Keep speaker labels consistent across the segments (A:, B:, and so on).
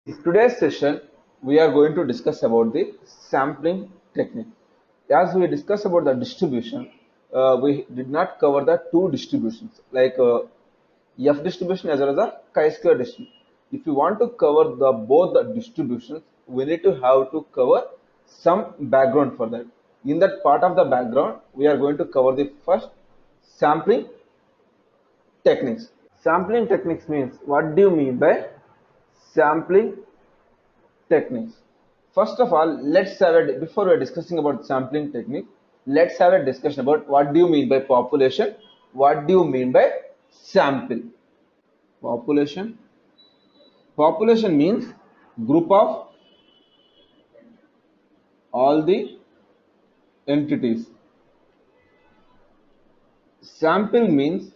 A: In today's session, we are going to discuss about the sampling technique. As we discussed about the distribution, we did not cover the two distributions like F distribution as well as the chi-square distribution. If you want to cover the both the distributions, we need to have to cover some background for that. In that part of the background, we are going to cover the first sampling techniques. Sampling techniques means, what do you mean by sampling techniques? First of all, before we are discussing about sampling technique, let's have a discussion about what do you mean by population, what do you mean by sample. Population means group of all the entities. Sample means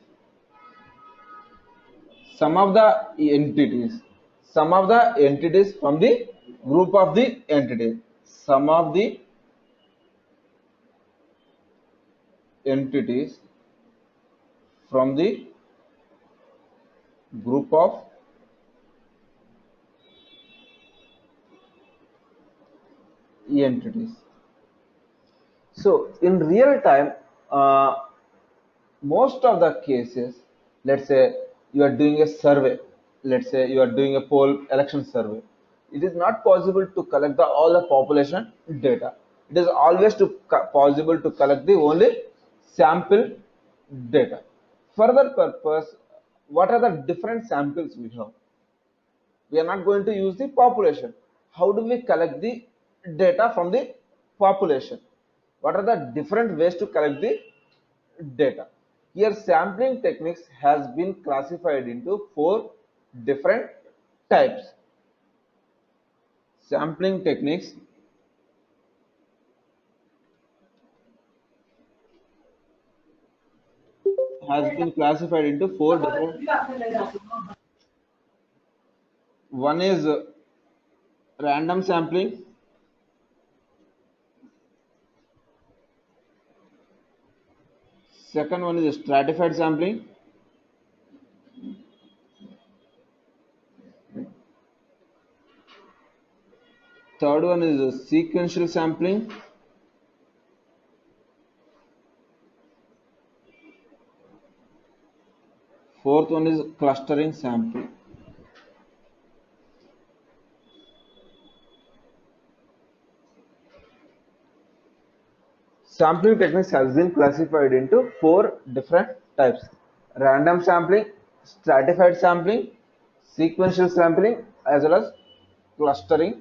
A: some of the entities from the group of the entities, some of the entities from the group of entities. So in real time, most of the cases, let's say you are doing a survey, let's say you are doing a poll election survey, it is not possible to collect all the population data. It is always possible to collect the only sample data. For that purpose, what are the different samples we have? We are not going to use the population. How do we collect the data from the population? What are the different ways to collect the data? Here sampling techniques has been classified into 4 different types. Sampling techniques has been classified into 4 different. One is random sampling. Second one is stratified sampling. Third one is sequential sampling. Fourth one is clustering sampling. Sampling techniques has been classified into 4 different types: random sampling, stratified sampling, sequential sampling, as well as cluster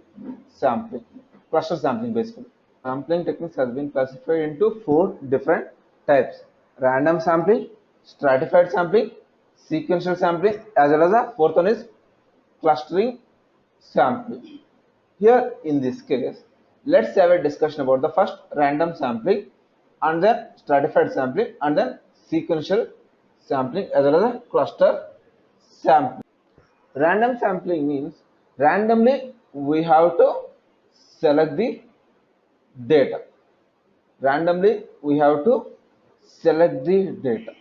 A: sampling basically. Sampling techniques has been classified into 4 different types: random sampling, stratified sampling, sequential sampling, as well as the fourth one is clustering sampling. Here in this case, let's have a discussion about the first random sampling, and then stratified sampling, and then sequential sampling, as well as a cluster sampling. Random sampling means randomly we have to select the data. Randomly we have to select the data.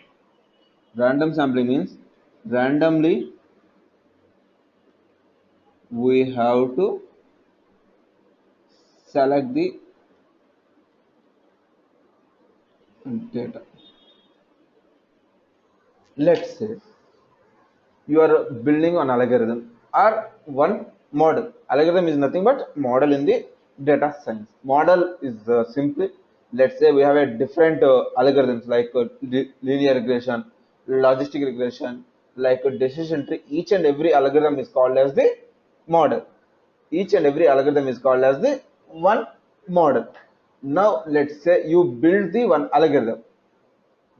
A: Random sampling means randomly we have to select the data. Let's say you are building an algorithm or one model. Algorithm is nothing but model in the data science. Model is simply, let's say we have a different algorithms like linear regression, logistic regression, like a decision tree. Each and every algorithm is called as the model. Each and every algorithm is called as the one model. Now let's say you build the one algorithm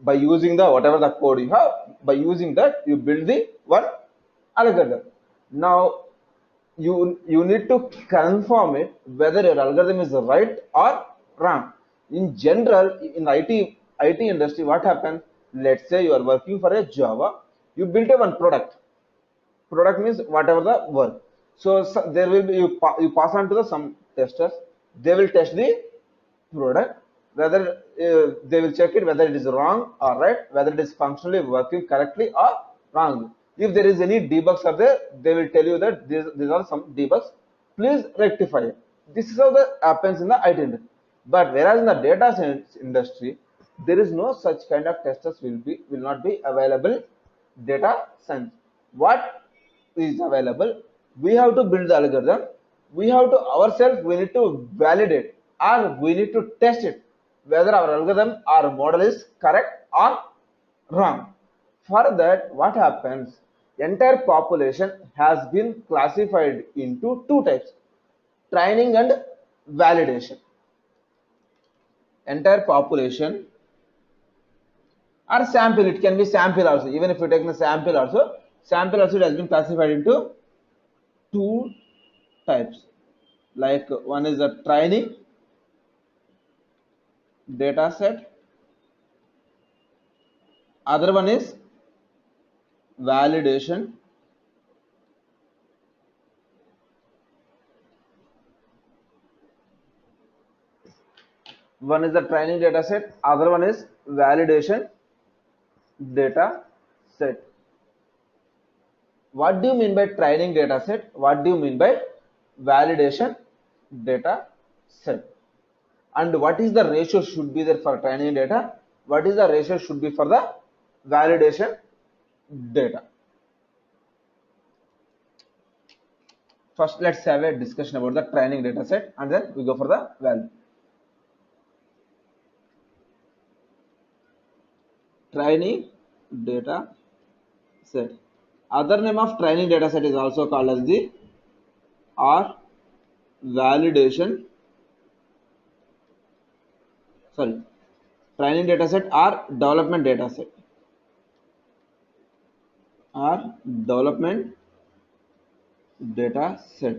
A: by using the whatever the code you have. By using that you build the one algorithm. Now you need to confirm it whether your algorithm is right or wrong. In general, in IT industry, what happens? Let's say you are working for a Java. You built a one product. Product means whatever the work. So there will be you pass on to some testers. They will test the product, whether they will check it whether it is wrong or right, whether it is functionally working correctly or wrong. If there is any debugs are there, they will tell you that these are some debugs, please rectify it. This is how that happens in the IT industry. But whereas in the data science industry, there is no such kind of testers will not be available. Data science, what is available, we have to build the algorithm, we have to ourselves, we need to validate or we need to test it whether our algorithm or model is correct or wrong. For that, what happens, entire population has been classified into two types: training and validation. Entire population or sample, it can be sample also, even if you take the sample also it has been classified into two types. Like one is a training data set, other one is validation. One is the training data set, other one is validation data set. What do you mean by training data set? What do you mean by validation data set? And what is the ratio should be there for training data? What is the ratio should be for the validation data? First, let's have a discussion about the training data set and then we go for the value. Training data set. Other name of training data set is also called as the training data set or development data set or development data set.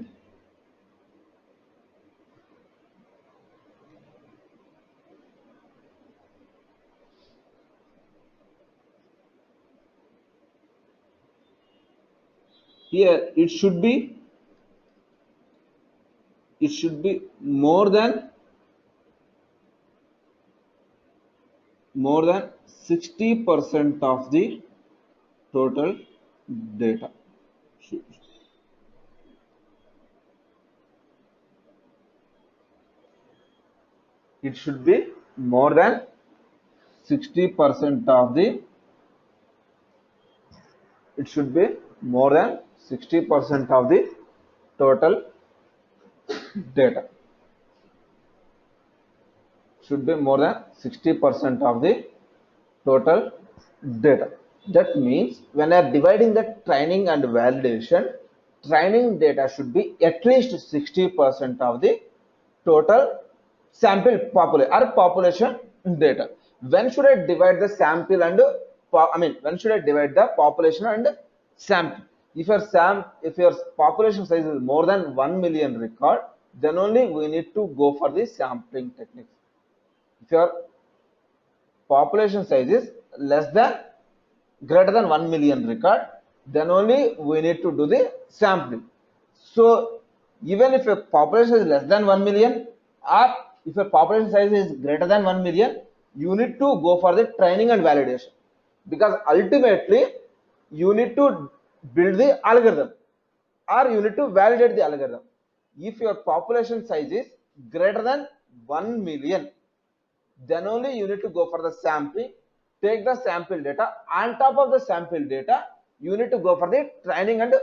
A: Here it should be more than 60% of the total data. It should be more than 60% of the. It should be more than 60% of the total data. Should be more than 60% of the total data. That means when I am dividing the training and validation, training data should be at least 60% of the total sample population data. When should I divide the sample and when should I divide the population and sample? If your population size is more than 1 million record, then only we need to go for the sampling techniques. If your population size is greater than 1 million record, then only we need to do the sampling. So even if your population is less than 1 million or if your population size is greater than 1 million, you need to go for the training and validation, because ultimately you need to build the algorithm or you need to validate the algorithm. If your population size is greater than 1 million, then only you need to go for the sampling, take the sample data. On top of the sample data, you need to go for the training and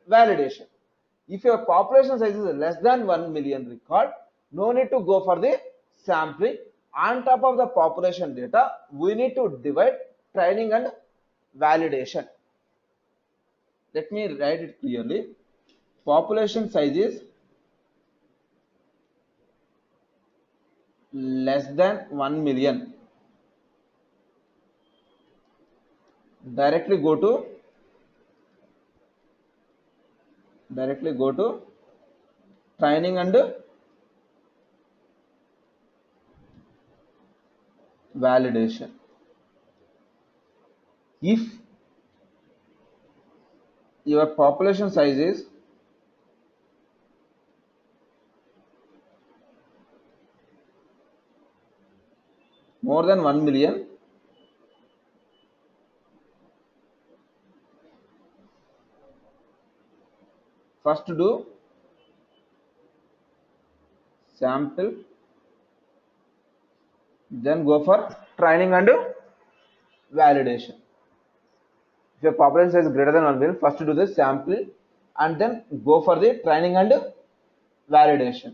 A: validation. If your population size is less than 1 million record, no need to go for the sampling. On top of the population data, we need to divide training and validation. Let me write it clearly. Population size is less than 1 million. Directly go to training and validation. If your population size is more than 1 million, first do sample, then go for training and validation. If your population size is greater than 1 million, first do the sample and then go for the training and validation.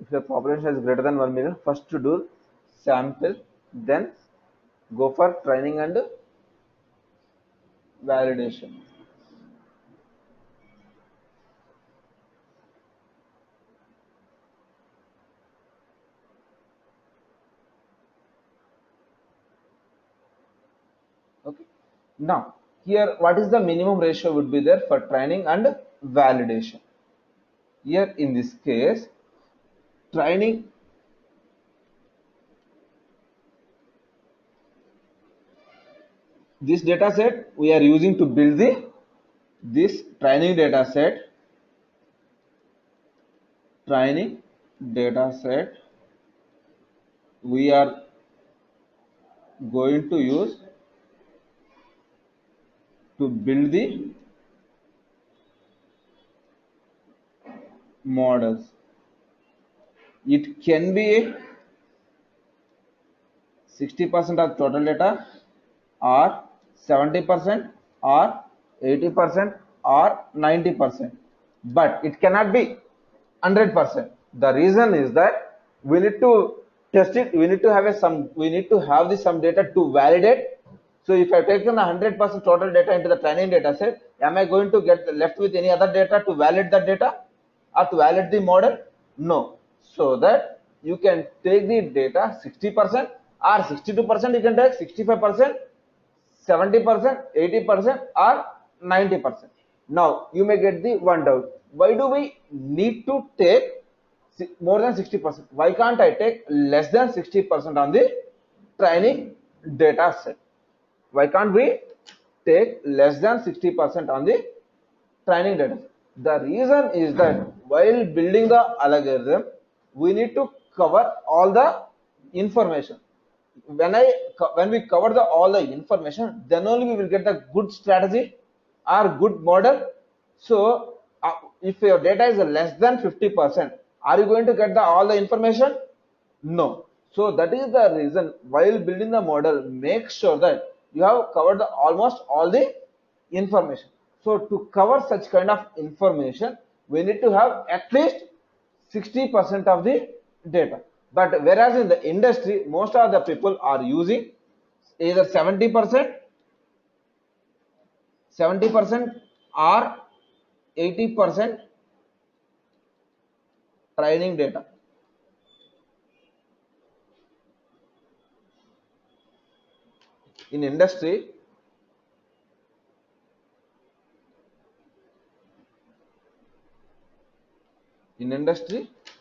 A: If your population size is greater than 1 million, first to do sample, then go for training and validation. Okay. Now, here what is the minimum ratio would be there for training and validation? Here in this case, training, this data set we are using to build this training data set. Training data set we are going to use to build the models. It can be 60% of total data, or 70%, or 80%, or 90%, but it cannot be 100%. The reason is that we need to test it. We need to have some data to validate. So if I have taken 100% total data into the training data set, am I going to get left with any other data to validate that data or to validate the model? No. So that you can take the data 60% or 62%, you can take 65%, 70%, 80%, or 90%. Now you may get the one doubt. Why do we need to take more than 60%? Why can't I take less than 60% on the training data set? Why can't we take less than 60% on the training data? The reason is that while building the algorithm, we need to cover all the information. When we cover all the information, then only we will get the good strategy or good model. So if your data is less than 50%, are you going to get all the information? No. So that is the reason while building the model, make sure that you have covered almost all the information. So to cover such kind of information, we need to have at least 60% of the data. But whereas in the industry, most of the people are using either 70% or 80% training data. In industry,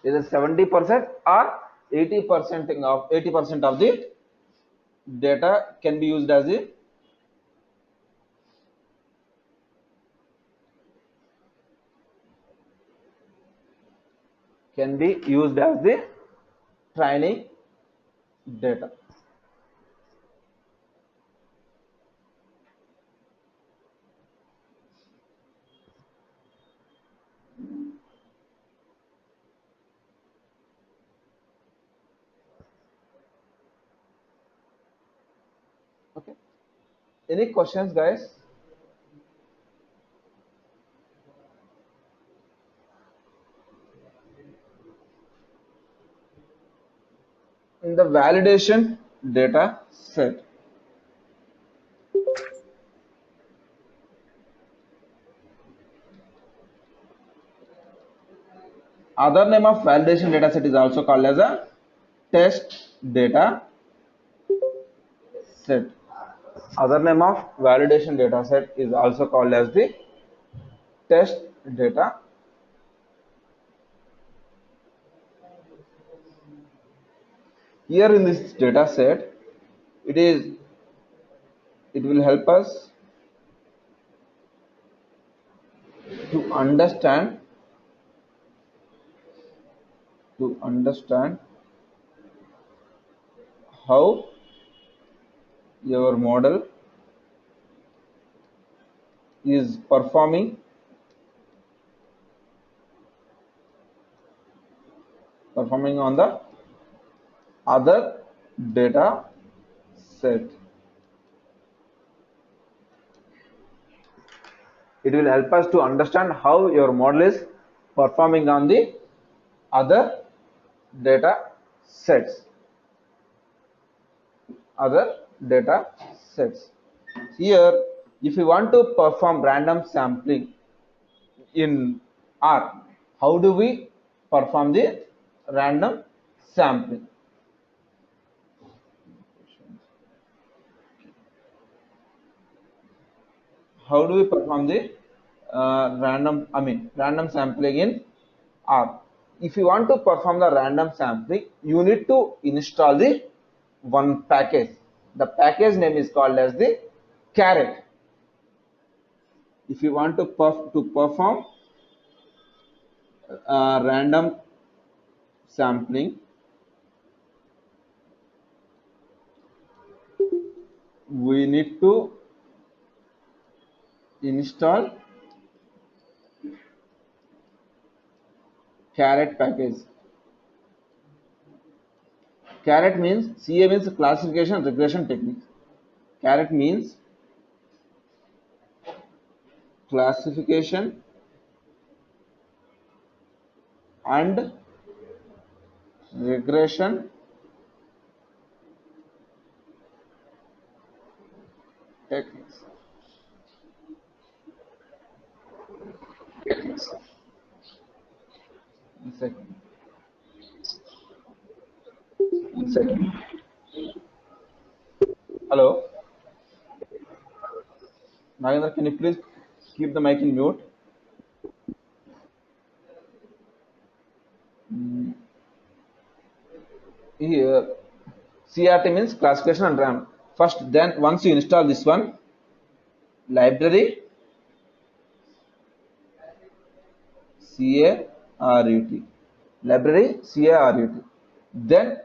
A: either 70% or 80% of the data can be used as the training data. Okay. Any questions, guys? In the validation data set, other name of validation data set is also called as a test data set. Other name of validation data set is also called as the test data. Here in this data set, it will help us to understand how your model is performing on the other data set. It will help us to understand how your model is performing on the other data sets. Here, if you want to perform random sampling in R, how do we perform the random sampling? How do we perform the random sampling in R? If you want to perform the random sampling, you need to install the one package. The package name is called as the caret. If you want to perform random sampling, we need to install caret package. Caret means CA means classification regression technique. Caret means classification and regression techniques. One second. Hello, Nagendra, can you please keep the mic in mute? Here, CRT means classification and RAM. First, then once you install this one, library CARUT, library CARUT. Then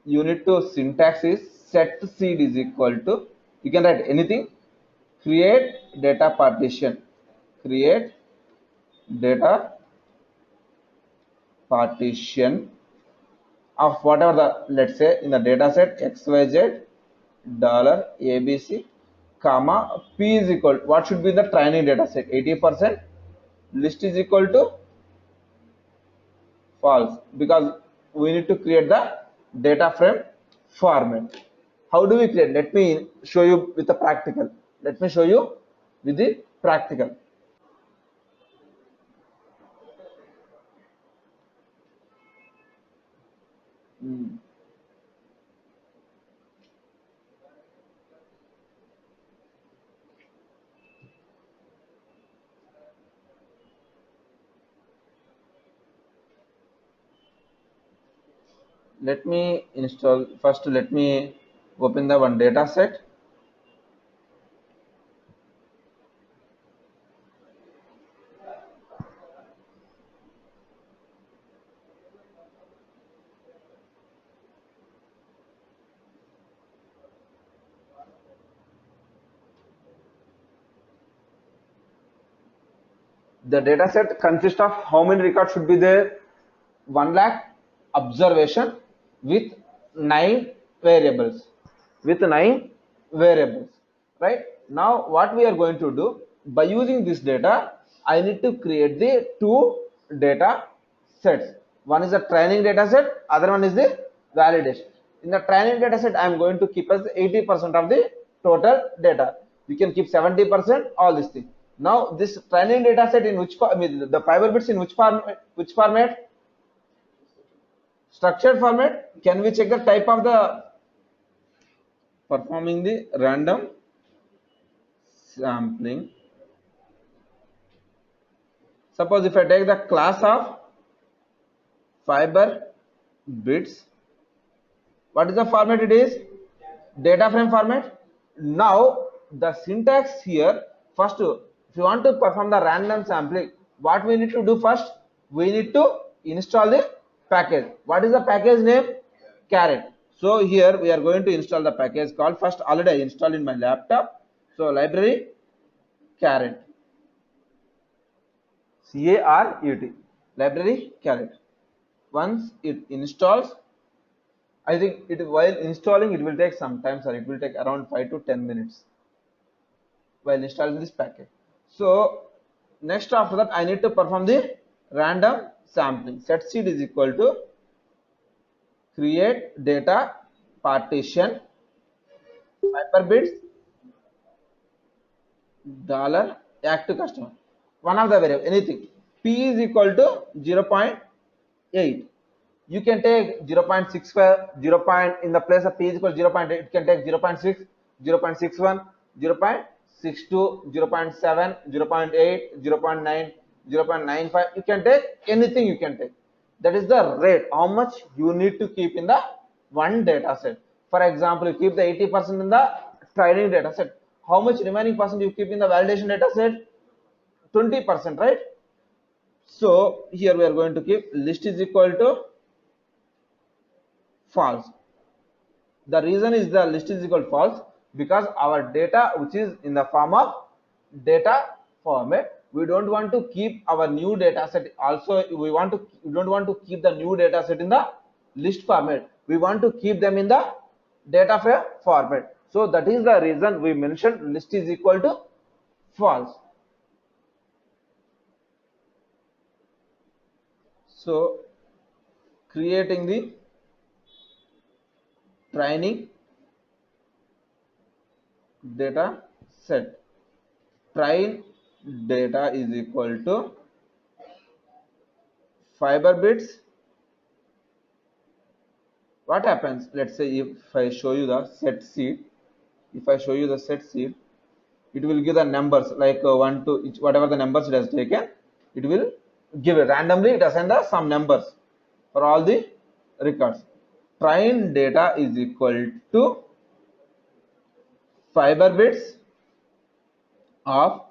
A: you need to syntax is set seed is equal to, you can write anything, create data partition, create data partition of whatever the, let's say in the data set XYZ $ABC, comma P is equal, what should be the training data set? 80%, list is equal to false, because we need to create the data frame format. How do we create? Let me show you with the practical. Let me install, first let me open the one data set. The data set consists of how many records should be there? 1 lakh observation with 9 variables. Right? Now what we are going to do, by using this data, I need to create the two data sets. One is the training data set, other one is the validation. In the training data set, I am going to keep as 80% of the total data. You can keep 70%, all these things. Now this training data set in which, the fiber bits in which format? Structured format. Can we check the type of the performing the random sampling? Suppose if I take the class of fiber bits, what is the format? It is data frame format. Now the syntax here, first if you want to perform the random sampling, what we need to do first? We need to install the package. What is the package name? Caret. So here we are going to install the package called, first already I installed in my laptop. So library caret, caret, library caret. Once it installs, I think it, while installing it will take some time, sir. It will take around 5 to 10 minutes while installing this package. So next after that I need to perform the random sampling. Set seed is equal to create data partition hyperbits dollar active customer, one of the variable, anything. P is equal to 0.8. You can take 0.65, 0. In the place of P is equal to 0.8, it can take 0.6, 0.61, 0.62, 0.7, 0.8, 0.9, 0.95. You can take anything, you can take. That is the rate, how much you need to keep in the one data set. For example, you keep the 80% in the training data set. How much remaining percent you keep in the validation data set? 20%, right? So here we are going to keep list is equal to false. The reason is the list is equal to false because our data, which is in the form of data format, we don't want to keep our new data set. Also, we don't want to keep the new data set in the list format. We want to keep them in the data frame format. So that is the reason we mentioned list is equal to false. So creating the training data set, train data is equal to fiber bits. What happens? Let's say if I show you the set seed, if I show you the set seed, it will give the numbers like 1 to whatever the numbers it has taken, it will give it randomly. It assign the some numbers for all the records. Train data is equal to fiber bits of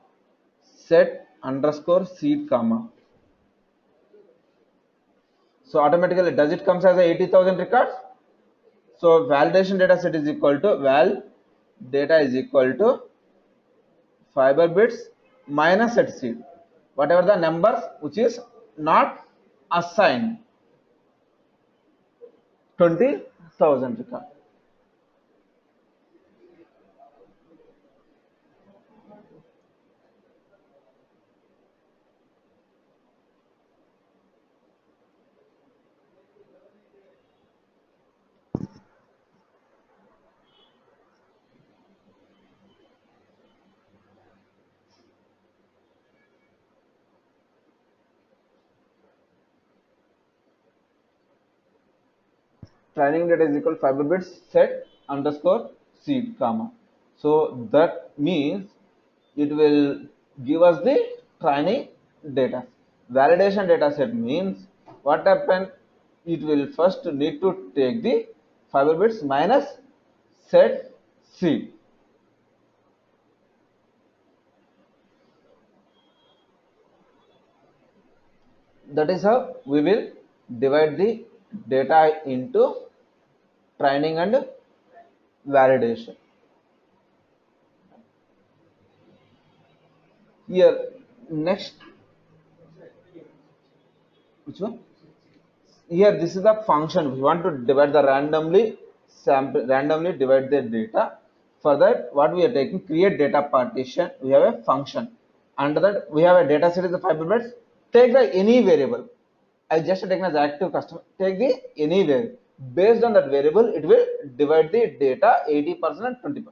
A: set underscore seed comma. So automatically does it comes as a 80,000 records. So validation data set is equal to val data is equal to fiber bits minus set seed, whatever the numbers which is not assigned, 20,000 record. Training data is equal to fiber bits set underscore seed comma. So that means it will give us the training data. Validation data set means what happened, it will first need to take the fiber bits minus set seed. That is how we will divide the data into training and validation. Here next, which one? Here this is the function. We want to divide the randomly divide the data. For that, what we are taking, create data partition. We have a function. Under that, we have a data set is the fiber bits. Take the any variable. I just taken as active customer. Take the any variable. Based on that variable, it will divide the data 80% and 20%.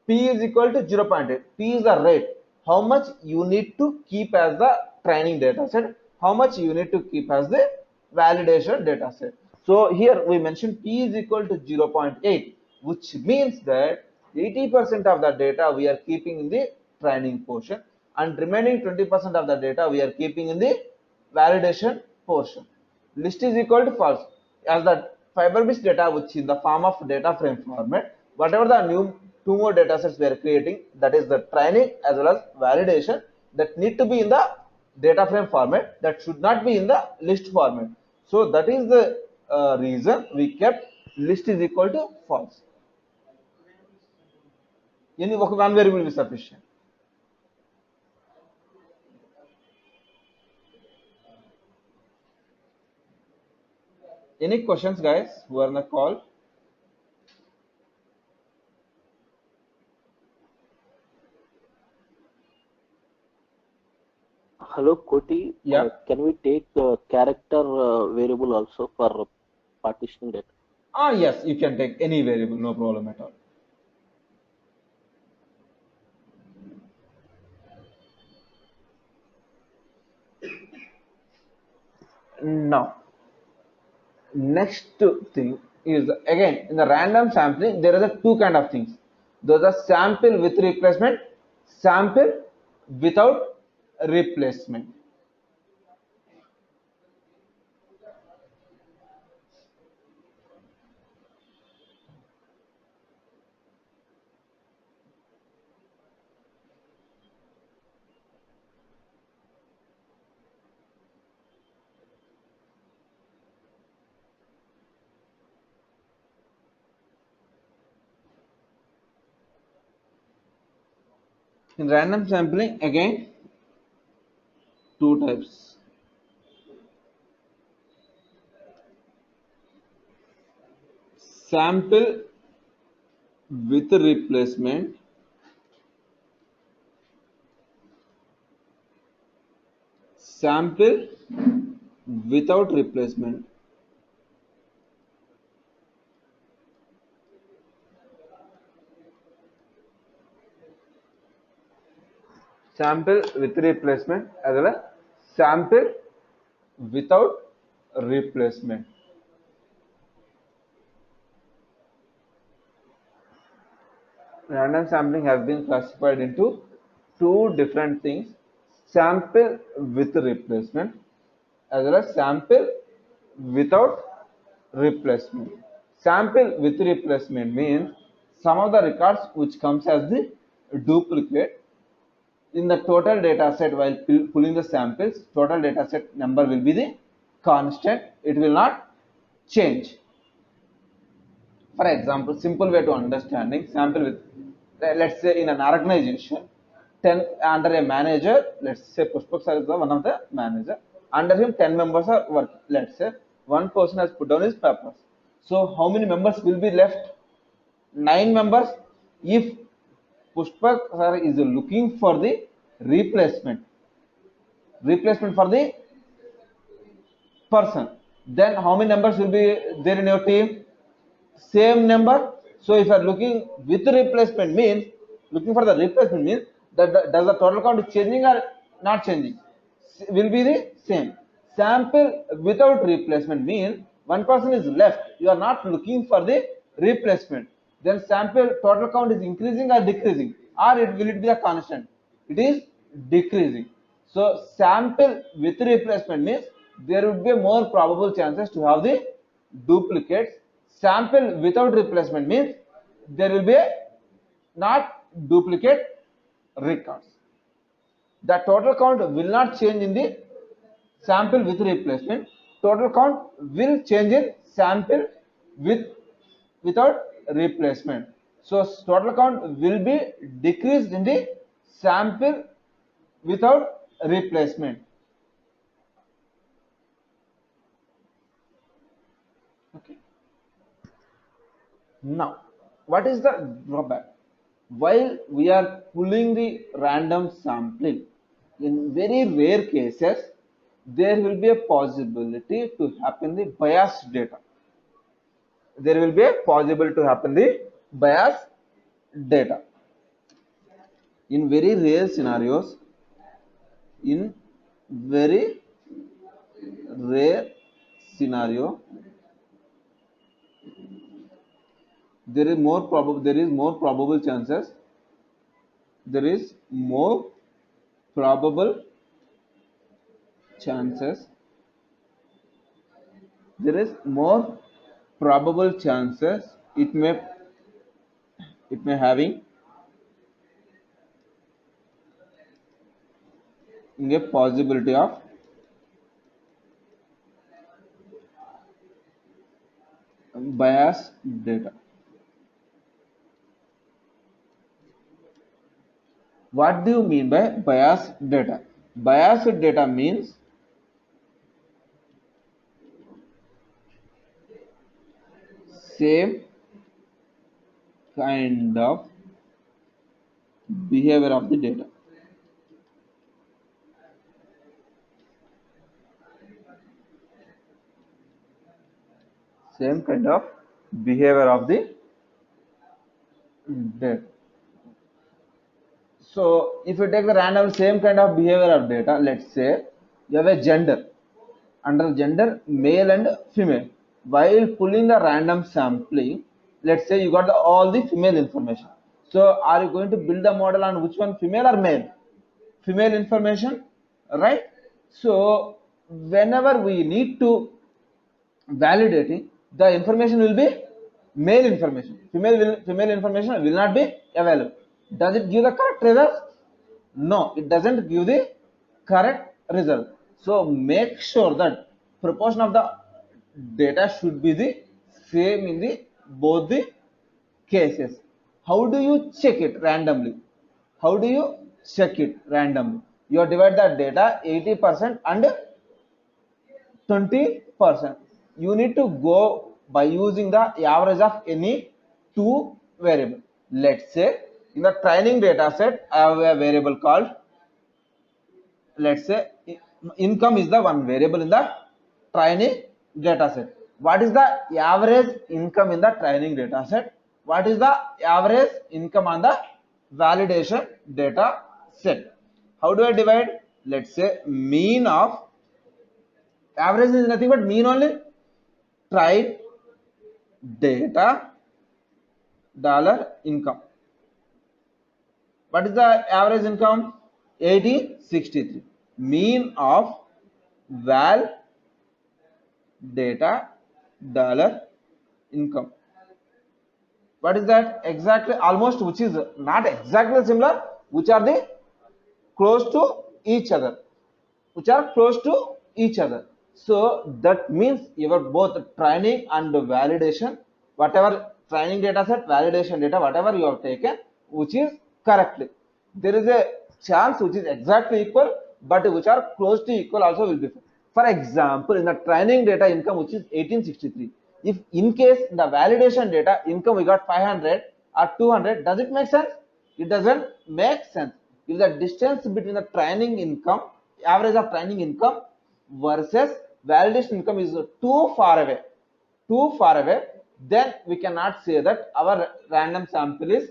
A: P is equal to 0.8. P is the rate. How much you need to keep as the training data set. How much you need to keep as the validation data set. So here we mentioned P is equal to 0.8, which means that 80% of the data we are keeping in the training portion and remaining 20% of the data we are keeping in the validation portion. List is equal to false, as the fiber bits data which in the form of data frame format, whatever the new two more data sets we are creating, that is the training as well as validation, that need to be in the data frame format, that should not be in the list format. So that is the reason we kept list is equal to false. Any one variable is sufficient. Any questions, guys, who are on the call?
B: Hello, Koti.
A: Yeah.
B: Can we take character variable also for partitioning data?
A: Yes, you can take any variable, no problem at all. Now, next thing is, again, in the random sampling there are the two kind of things. Those are sample with replacement, sample without replacement. In random sampling, again, two types. Sample with replacement, sample without replacement. Sample with replacement as well as sample without replacement. Random sampling has been classified into two different things: sample with replacement as well as sample without replacement. Sample with replacement means some of the records which comes as the duplicate in the total data set. While pulling the samples, total data set number will be the constant, it will not change. For example, simple way to understanding sample with, let's say in an organization, 10 under a manager, let's say Pushpak sir is the one of the manager. Under him 10 members are working. Let's say one person has put down his papers. So how many members will be left? 9 members. If Pushpak sir is looking for the replacement for the person, then how many members will be there in your team? Same number. So if you are looking with replacement means, looking for the replacement means that does the total count is changing or not changing? Will be the same. Sample without replacement means one person is left, you are not looking for the replacement, then sample total count is increasing or decreasing, or will it be a constant? It is decreasing. So sample with replacement means there would be more probable chances to have the duplicates. Sample without replacement means there will be not duplicate records. The total count will not change in the sample with replacement. Total count will change in sample without replacement. So total count will be decreased in the sample without replacement. Okay. Now, what is the drawback? While we are pulling the random sampling, in very rare cases, there will be a possibility to happen the biased data. There will be a possibility to happen the biased data. In very rare scenarios, in very rare scenario, there is more probable chances, there is more probable chances there is more probable chances it may having a possibility of bias data. What do you mean by bias data? Bias data means same kind of behavior of the data. Same kind of behavior of the data. So if you take the random same kind of behavior of data, let's say you have a gender, under gender male and female. While pulling the random sampling, let's say you got all the female information. So are you going to build a model on which one, female or male? Female information, right? So whenever we need to validating, the information will be male information. Female information will not be available. Does it give the correct result? No, it doesn't give the correct result. So make sure that proportion of the data should be the same in the both the cases. How do you check it randomly? How do you check it randomly? You divide the data 80% and 20%. You need to go by using the average of any two variable. Let's say in the training data set, I have a variable called, let's say income is the one variable in the training data set. What is the average income in the training data set? What is the average income on the validation data set? How do I divide? Let's say mean of, average is nothing but mean only, tried data dollar income. What is the average income? 1863. Mean of val data dollar income. What is that? Exactly, almost, which is not exactly similar, which are the close to each other, So that means your both training and validation, whatever training data set, validation data, whatever you have taken, which is correctly, there is a chance which is exactly equal, but which are close to equal also will be. For example, in the training data income, which is 1863, if in case the validation data income we got 500 or 200, does it make sense? It doesn't make sense. If the distance between the training income, average of training income versus validation income is too far away, then we cannot say that our random sample is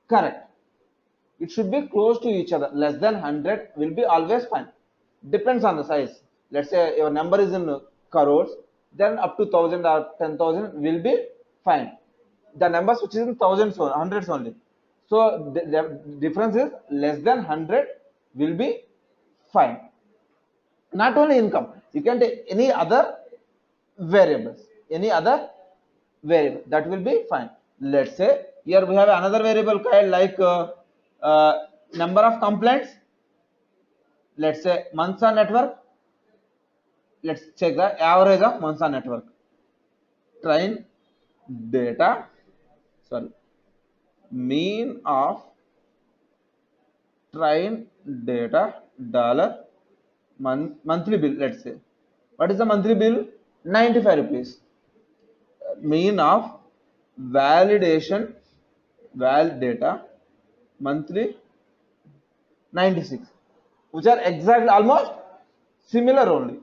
A: correct. It should be close to each other. Less than 100 will be always fine. Depends on the size. Let's say your number is in crores, then up to 1000 or 10,000 will be fine. The numbers which is in thousands or hundreds only. So the difference is less than 100 will be fine. Not only income, you can take any other variables, that will be fine. Let's say here we have another variable called like number of complaints. Let's say months on network. Let's check the average of months on network. Train data, mean of train data dollar monthly bill. Let's say, what is the monthly bill? 95 rupees. Mean of validation val data monthly 96, which are exactly almost similar only.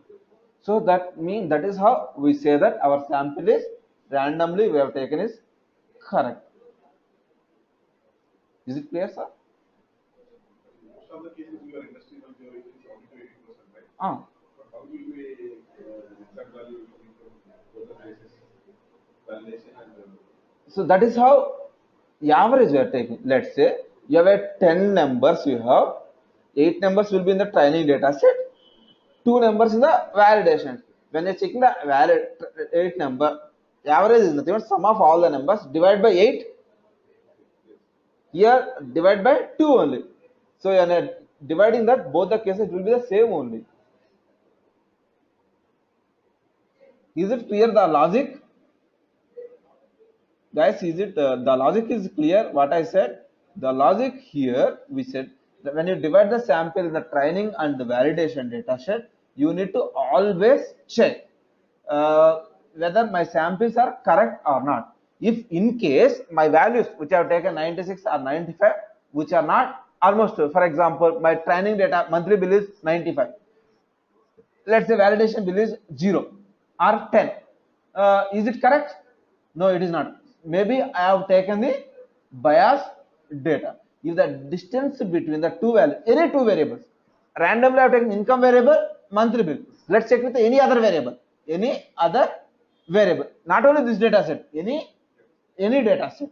A: So that means, that is how we say that our sample is randomly we have taken is correct. Is it clear, sir?
C: Most of the cases your industry will be 70% to 80%, right?
A: Ah.
C: How will we exact value coming from both the places, validation and
A: So that is how the average we are taking. Let's say you have a 10 numbers, you have 8 numbers will be in the training data set, 2 numbers in the validation. When you are checking the valid 8 number, the average is nothing but sum of all the numbers divide by 8. Here divide by 2 only. So you are dividing that, both the cases will be the same only. Is it clear, the logic? Guys, is it the logic is clear what I said? The logic here, we said that when you divide the sample in the training and the validation data set, you need to always check whether my samples are correct or not. If in case my values which I have taken 96 or 95 which are not almost, for example, my training data monthly bill is 95, let's say validation bill is 0 or 10, is it correct? No, it is not. Maybe I have taken the bias data. If the distance between the two values, any two variables, randomly I have taken income variable, monthly bill, let's check with any other variable, not only this data set, any data set.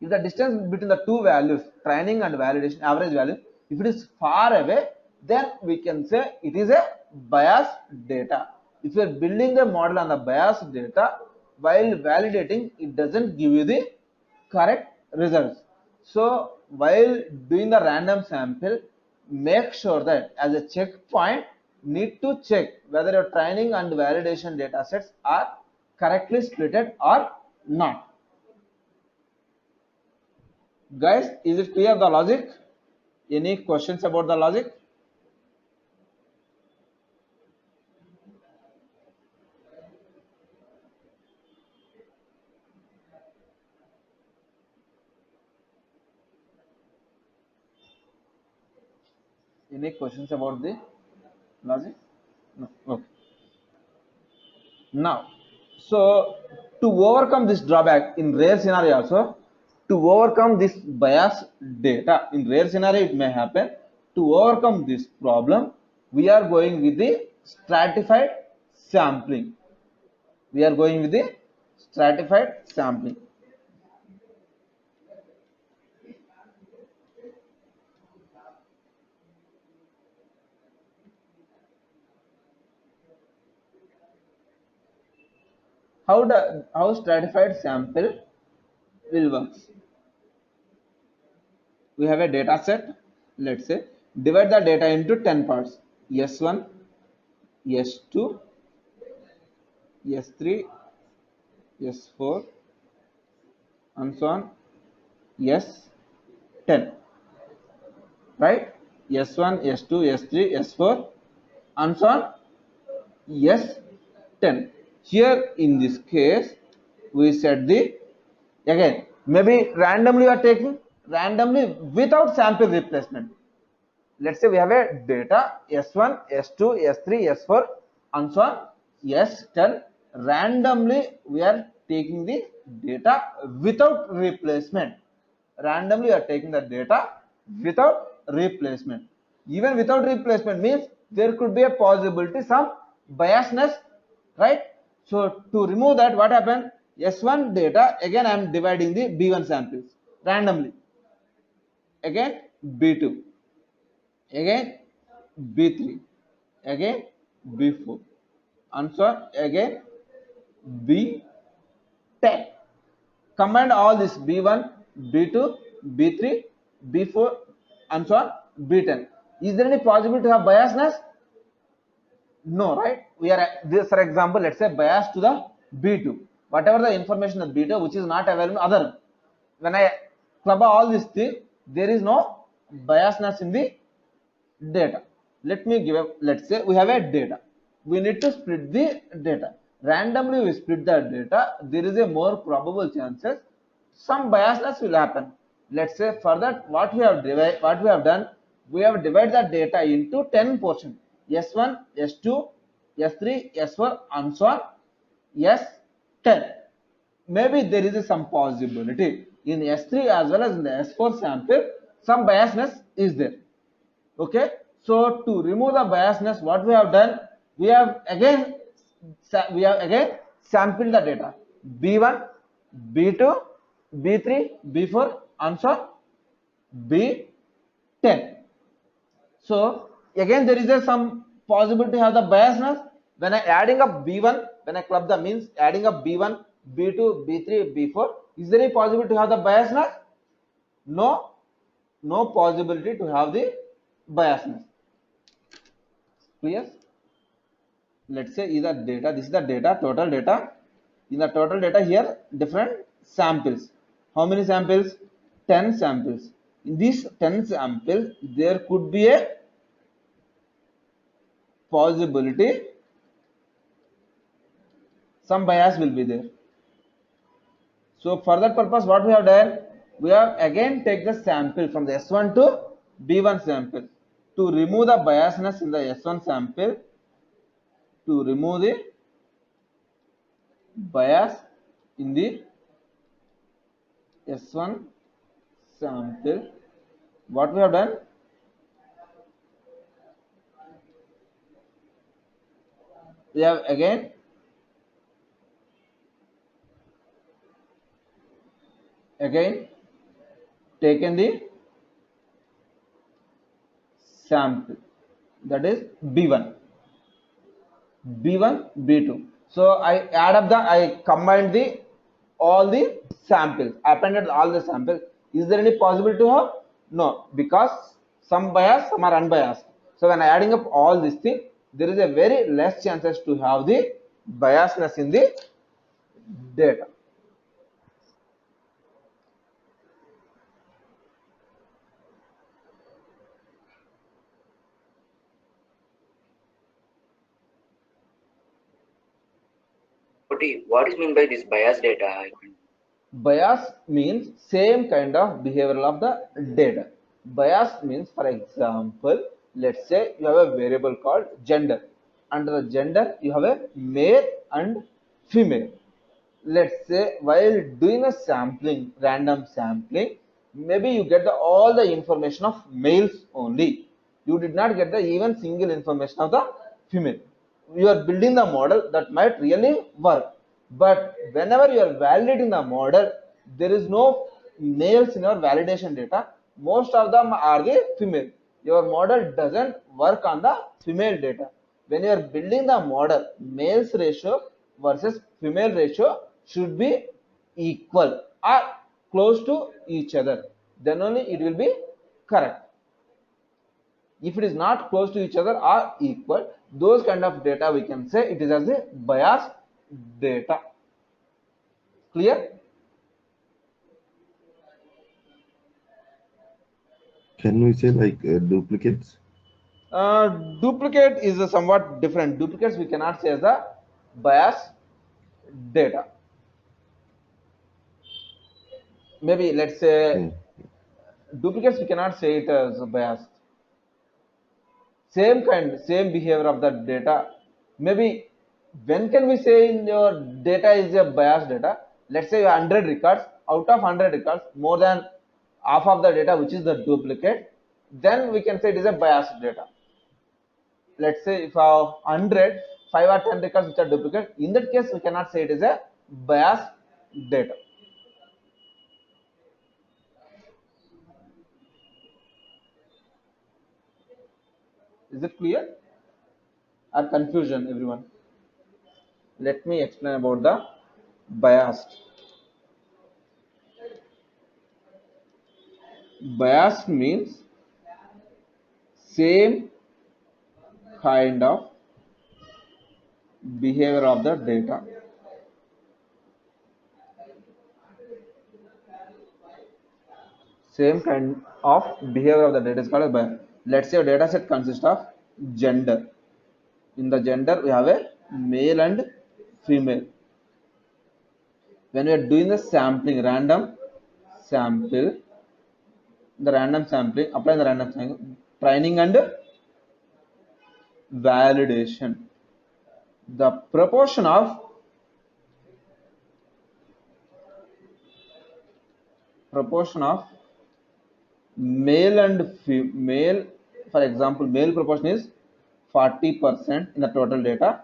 A: If the distance between the two values, training and validation average value, if it is far away, then we can say it is a biased data. If you are building the model on the biased data, while validating, it doesn't give you the correct results. So while doing the random sample, make sure that as a checkpoint, need to check whether your training and validation data sets are correctly splitted or not. Guys, is it clear the logic? Any questions about the logic? Any questions about the logic? No. Okay. Now, so to overcome this drawback in rare scenario also, to overcome this bias data in rare scenario it may happen, to overcome this problem, we are going with the stratified sampling. We are going with the stratified sampling. How stratified sample will work? We have a data set, let's say, divide the data into 10 parts, S1, S2, S3, S4, and so on, S10, right? S1, S2, S3, S4, and so on, S10. Here in this case, we set the, again, maybe randomly you are taking, randomly without sample replacement. Let's say we have a data S1, S2, S3, S4, and so on, S10. Randomly we are taking the data without replacement. Randomly you are taking the data without replacement. Even without replacement means there could be a possibility some biasness, right? So to remove that, what happened? S1 data, again I am dividing the B1 samples randomly, again B2, again B3, again B4, and so on, again B10. Combine all this B1, B2, B3, B4, and so on, B10. Is there any possibility to have biasness? No, right? We are this, for example, let's say bias to the B2. Whatever the information of B2 which is not available in other. When I club all these things, there is no biasness in the data. Let me give a, let's say we have a data. We need to split the data. Randomly we split the data. There is a more probable chances some biasness will happen. Let's say for that what we have done, we have divided the data into 10 portions. S1, S2, S3, S4, and so on, S10. Maybe there is some possibility in S3 as well as in the S4 sample, some biasness is there. Okay, so to remove the biasness, what we have done, we have again sampled the data B1, B2, B3, B4, and so on, B10. So again there is some possibility to have the biasness. When I adding up B1, when I club the means adding up B1, B2, B3, B4, is there any possibility to have the biasness? No, no possibility to have the biasness. Clear? Let's say is the data, this is the data, total data In the total data here, different samples. How many samples? 10 samples. In these 10 samples, there could be a possibility some bias will be there. So for that purpose, what we have done, we have again take the sample from the S1 to B1 sample to remove the biasness in the S1 sample, to remove the bias in the S1 sample. What we have done, we have again taken the sample, that is B1, B2. So I combined all the samples, appended all the samples. Is there any possibility to have? No, because some bias, some are unbiased. So when adding up all these things, there is a very less chances to have the biasness in the data.
D: What is meant by this bias data?
A: Bias means same kind of behavior of the data. Bias means, for example, let's say you have a variable called gender. Under the gender, you have a male and female. Let's say while doing a sampling, random sampling, maybe you get all the information of males only. You did not get the even single information of the female. You are building the model that might really work. But whenever you are validating the model, there is no males in your validation data. Most of them are the female. Your model doesn't work on the female data. When you are building the model, males ratio versus female ratio should be equal or close to each other. Then only it will be correct. If it is not close to each other or equal, those kind of data we can say it is as a biased data. Clear?
E: Can we say like duplicates?
A: Duplicate is a somewhat different. Duplicates we cannot say as a biased data. Maybe let's say duplicates we cannot say it as a biased. Same behavior of the data. Maybe when can we say in your data is a biased data? Let's say you have 100 records. Out of 100 records, more than half of the data which is the duplicate, then we can say it is a biased data. Let's say if I have 100, 5 or 10 records which are duplicate, in that case we cannot say it is a biased data. Is it clear? Or confusion, everyone? Let me explain about the biased. Biased means same kind of behavior of the data. Same kind of behavior of the data is called a bias. Let's say your data set consists of gender. In the gender, we have a male and female. When we are doing the sampling, random sample, the random sampling, apply the random sampling, training and validation. The proportion of male and female, for example, male proportion is 40% in the total data.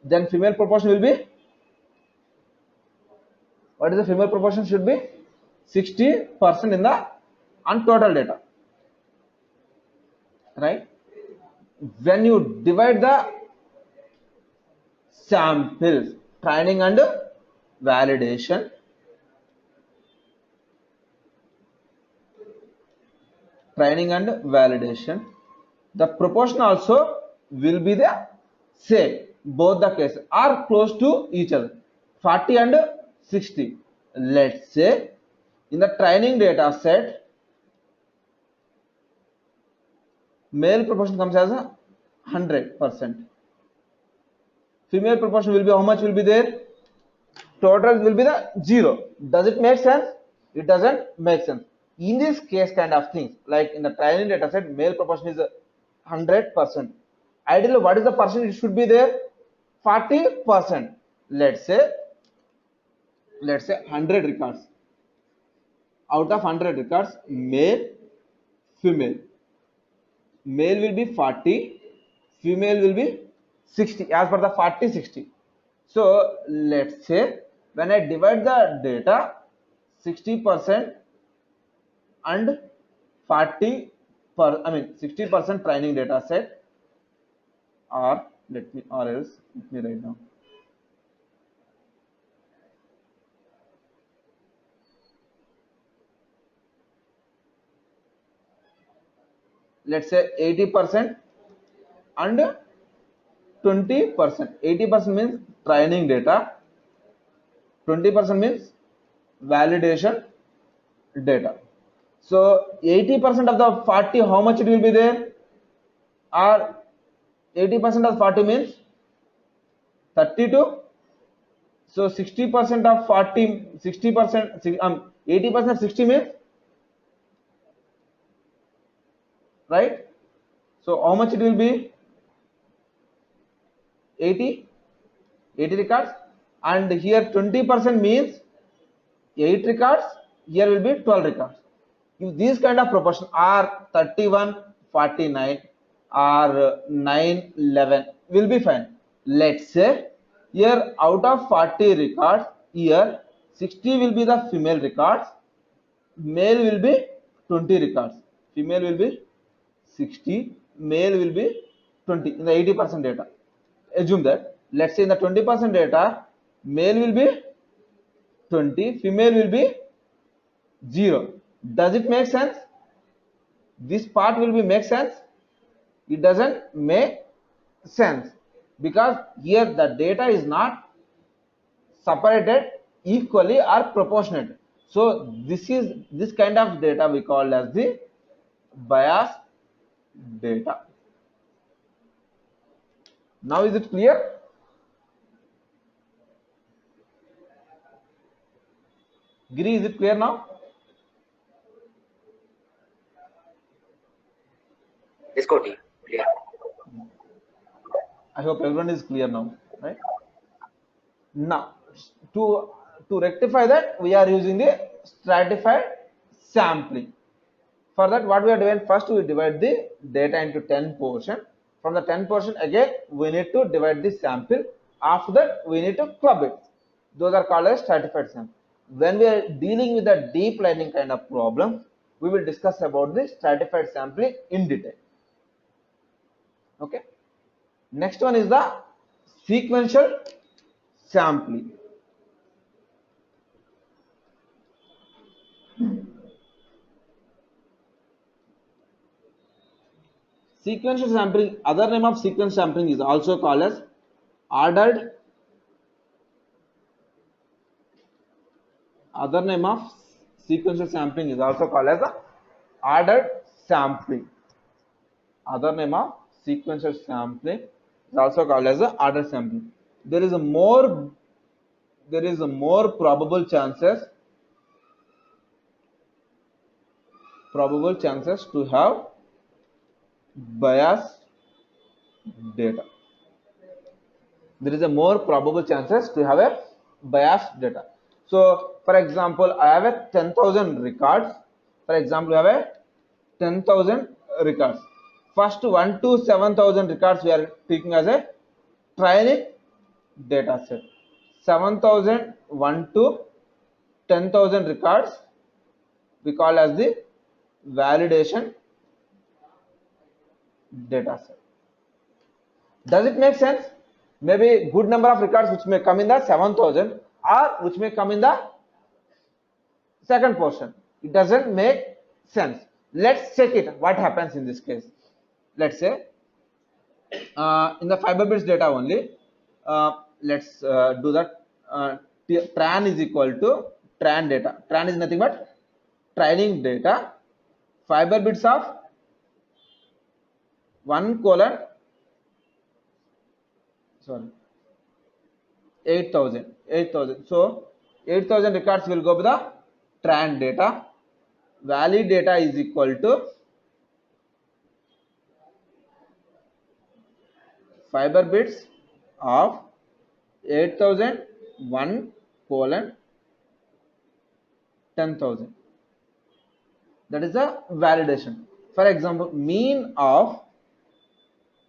A: Then female proportion will be, what is the female proportion should be? 60% in the total data, right? When you divide the samples, training and validation, the proportion also will be the same. Both the cases are close to each other. 40 and 60. Let's say in the training data set, male proportion comes as 100%. Female proportion will be how much will be there? Total will be the 0. Does it make sense? It doesn't make sense. In this case kind of things, like in the training data set, male proportion is 100%. Ideally, what is the percentage? It should be there 40%. Let's say 100 records. Out of 100 records, male, female. Male will be 40, female will be 60 as per the 40-60. So let's say when I divide the data 60% and 60% training data set, or let me write down. Let's say 80% and 20%. 80% means training data, 20% means validation data. So 80% of the 40, how much it will be there? Or 80% of 40 means 32. So 60% of 40, 60%, 80% of 60 means, right? So how much it will be? 80 records, and here 20% means 8 records, here will be 12 records. If these kind of proportion are 31-49 or 9-11 will be fine. Let's say here out of 40 records, here 60 will be the female records, male will be 20 records, female will be 60, male will be 20 in the 80% data. Assume that, let's say in the 20% data, male will be 20, female will be 0. Does it make sense? This part will be make sense? It doesn't make sense, because here the data is not separated equally or proportionate. So this kind of data we call as the bias data. Now is it clear? Giri, is it clear now?
D: Yes, Koti. Clear.
A: I hope everyone is clear now, right? Now, to rectify that, we are using the stratified sampling. For that, what we are doing, first we divide the data into 10 portions. From the 10 portion, again we need to divide the sample. After that, we need to club it. Those are called as stratified sampling. When we are dealing with the deep learning kind of problem, we will discuss about the stratified sampling in detail. Okay. Next one is the sequential sampling. Sequential sampling, other name of sequence sampling is also called as ordered. Other name of sequential sampling is also called as ordered sampling. Other name of sequential sampling is also called as ordered sampling. There is a more probable chances to have biased data. There is a more probable chances to have a biased data. So, for example, I have a 10,000 records. For example, we have a 10,000 records. First 1 to 7,000 records we are taking as a training data set. 7,000, 1 to 10,000 records we call as the validation data set. Does it make sense? Maybe good number of records which may come in the 7,000 or which may come in the second portion. It doesn't make sense. Let's check it. What happens in this case? Let's say in the fiber bits data only. Let's do that tran is equal to tran data. Tran is nothing but training data. Fiber bits of 1 colon 8,000. So 8,000 records will go with the tran data. Valid data is equal to fiber bits of 8,000 1 colon 10,000. That is the validation. For example, mean of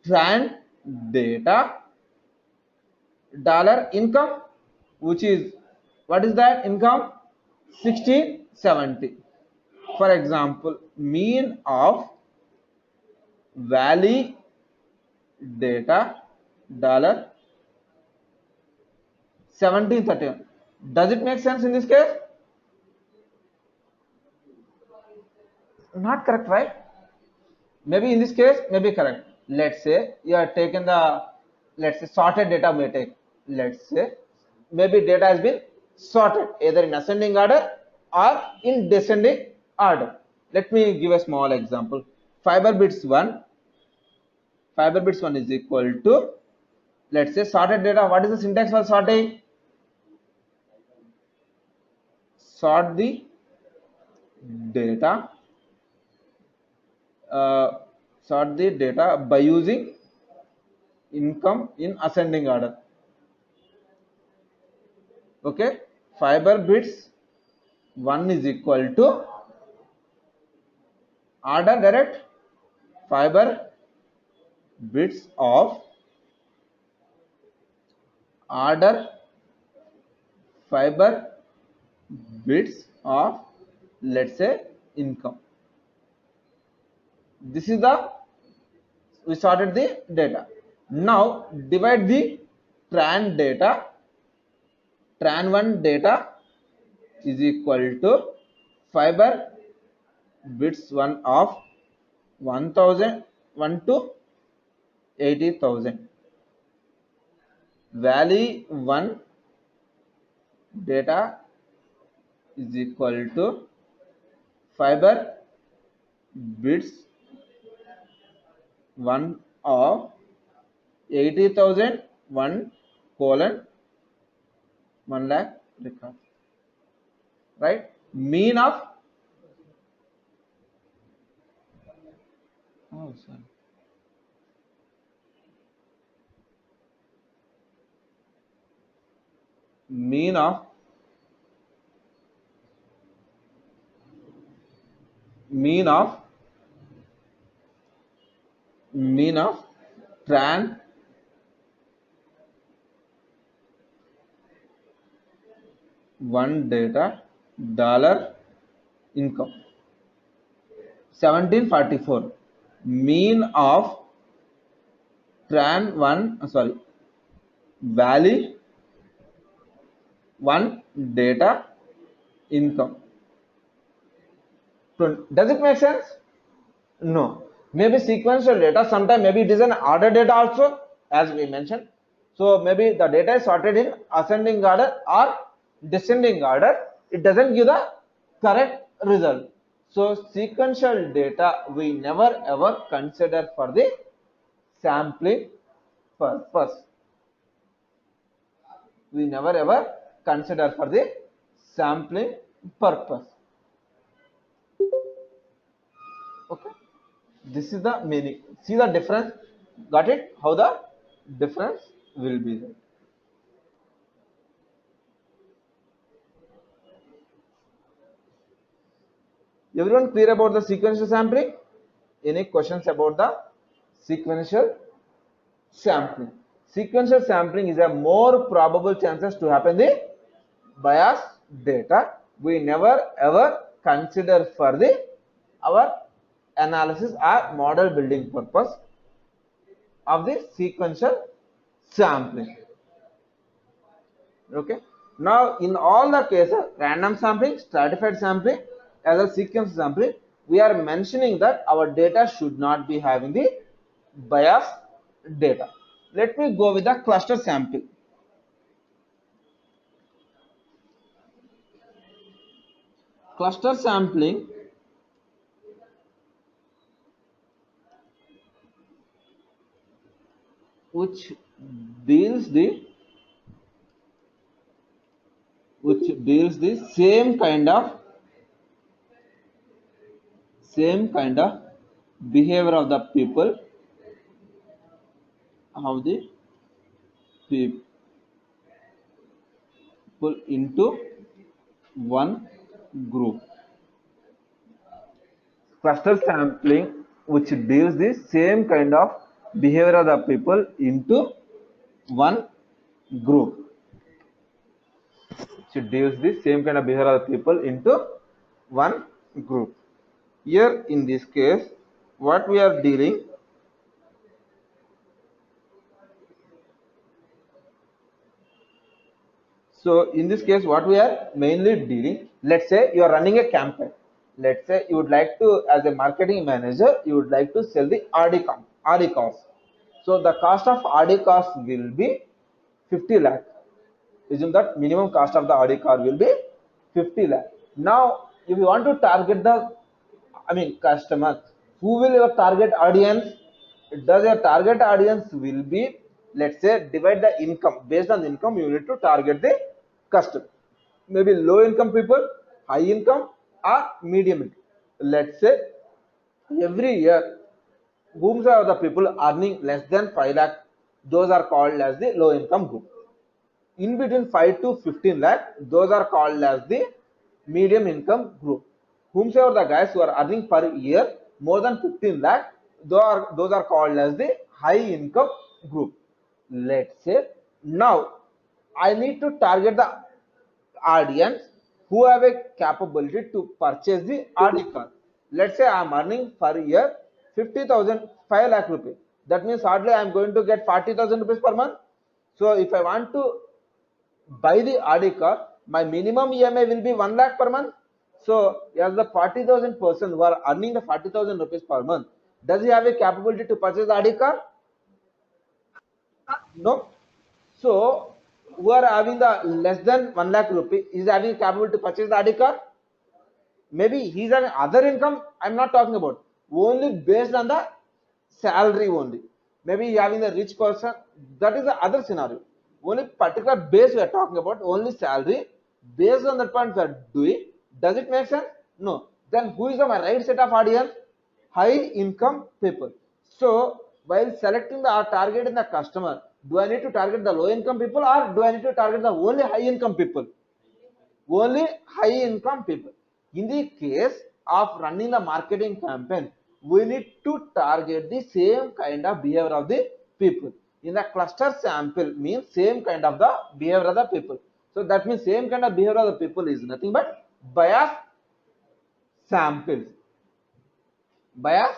A: tran data dollar income, which is, what is that income? 1670. For example, mean of valley data dollar 1731. Does it make sense in this case? Not correct, right? Maybe in this case, maybe correct. Let's say you are taken the, let's say sorted data may take. Let's say maybe data has been sorted either in ascending order or in descending order. Let me give a small example. Fiber bits 1 is equal to, let's say sorted data. What is the syntax for sorting? Sort the data by using income in ascending order. Okay, fiber bits 1 is equal to order direct fiber bits of order fiber bits of, let's say, income. This is the, we sorted the data. Now divide the tran data. Tran 1 data is equal to fiber bits 1 of 1,000 1 to 80,000. Valley 1 data is equal to fiber bits 1 of 80,000 1 colon 1 lakh records. Right? Mean of, mean of tran 1 data dollar income 1744. Mean of tran 1 valley 1 data income. Does it make sense? No. Maybe sequential data, sometimes maybe it is an order data also, as we mentioned. So maybe the data is sorted in ascending order or descending order. It doesn't give the correct result. So sequential data we never ever consider for the sampling purpose. We never ever consider for the sampling purpose. Okay, this is the meaning. See the difference? Got it? How the difference will be there. Everyone clear about the sequential sampling? Any questions about the sequential sampling? Sequential sampling is a more probable chances to happen the bias data. We never ever consider for the our analysis or model building purpose of the sequential sampling. Okay. Now in all the cases, random sampling, stratified sampling, as a sequence sampling, we are mentioning that our data should not be having the bias data. Let me go with the cluster sampling. cluster sampling which deals the same kind of behavior of the people into one group. Cluster sampling which deals the same kind of behavior of the people into one group. Which deals the same kind of behavior of the people into one group. Here in this case, what we are dealing, so in this case what we are mainly dealing, let's say you are running a campaign. Let's say you would like to, as a marketing manager, you would like to sell the RD cars. So the cost of RD cars will be 50 lakh. Assume that minimum cost of the RD car will be 50 lakh. Now, if you want to target the, customer, who will your target audience? Does your target audience will be, let's say, divide the income. Based on the income, you need to target the customer. Maybe low income people, high income, or medium income. Let's say, every year, whom are the people earning less than 5 lakh, those are called as the low income group. In between 5 to 15 lakh, those are called as the medium income group. Whomsoever the guys who are earning per year more than 15 lakh, those are called as the high income group. Let's say now I need to target the audience who have a capability to purchase the RD car. Let's say I am earning per year 50,000, 5 lakh rupees. That means hardly I am going to get 40,000 rupees per month. So if I want to buy the RD car, my minimum EMI will be 1 lakh per month. So as the 40,000 person who are earning the 40,000 rupees per month, does he have a capability to purchase the RD car? No. So who are having the less than 1 lakh rupee is having a capability to purchase the RD car? Maybe he's having other income. I'm not talking about, only based on the salary only. Maybe he having the rich person, that is the other scenario. Only particular base we are talking about, only salary. Based on that point we are doing. Does it make sense? No. Then who is the right set of audience? High income people. So while selecting the target in the customer, do I need to target the low income people, or do I need to target the only high income people? Only high income people. In the case of running the marketing campaign, we need to target the same kind of behavior of the people. In the cluster sample means same kind of the behavior of the people. So that means same kind of behavior of the people is nothing but bias samples. Bias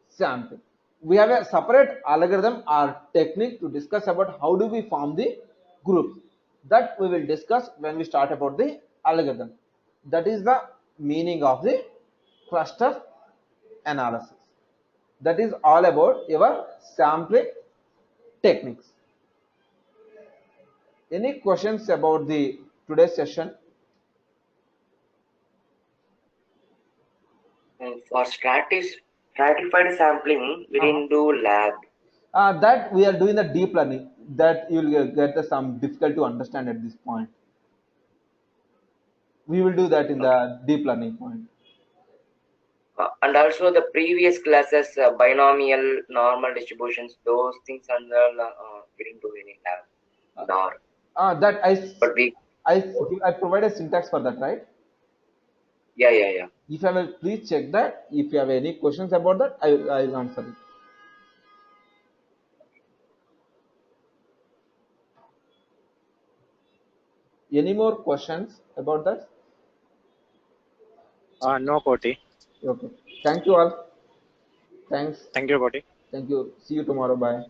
A: sample. We have a separate algorithm or technique to discuss about how do we form the groups. That we will discuss when we start about the algorithm. That is the meaning of the cluster analysis. That is all about your sampling techniques. Any questions about the today's session?
D: For stratified sampling, we didn't do lab.
A: That we are doing the deep learning. That you will get some difficult to understand at this point. We will do that in the deep learning point.
D: And also the previous classes, binomial, normal distributions, those things we didn't do any lab.
A: That I provide a syntax for that, right?
D: Yeah.
A: If I will, please check that. If you have any questions about that, I will answer it. Any more questions about that?
F: No, Koti.
A: Okay. Thank you all. Thanks.
F: Thank you, Koti.
A: Thank you. See you tomorrow. Bye.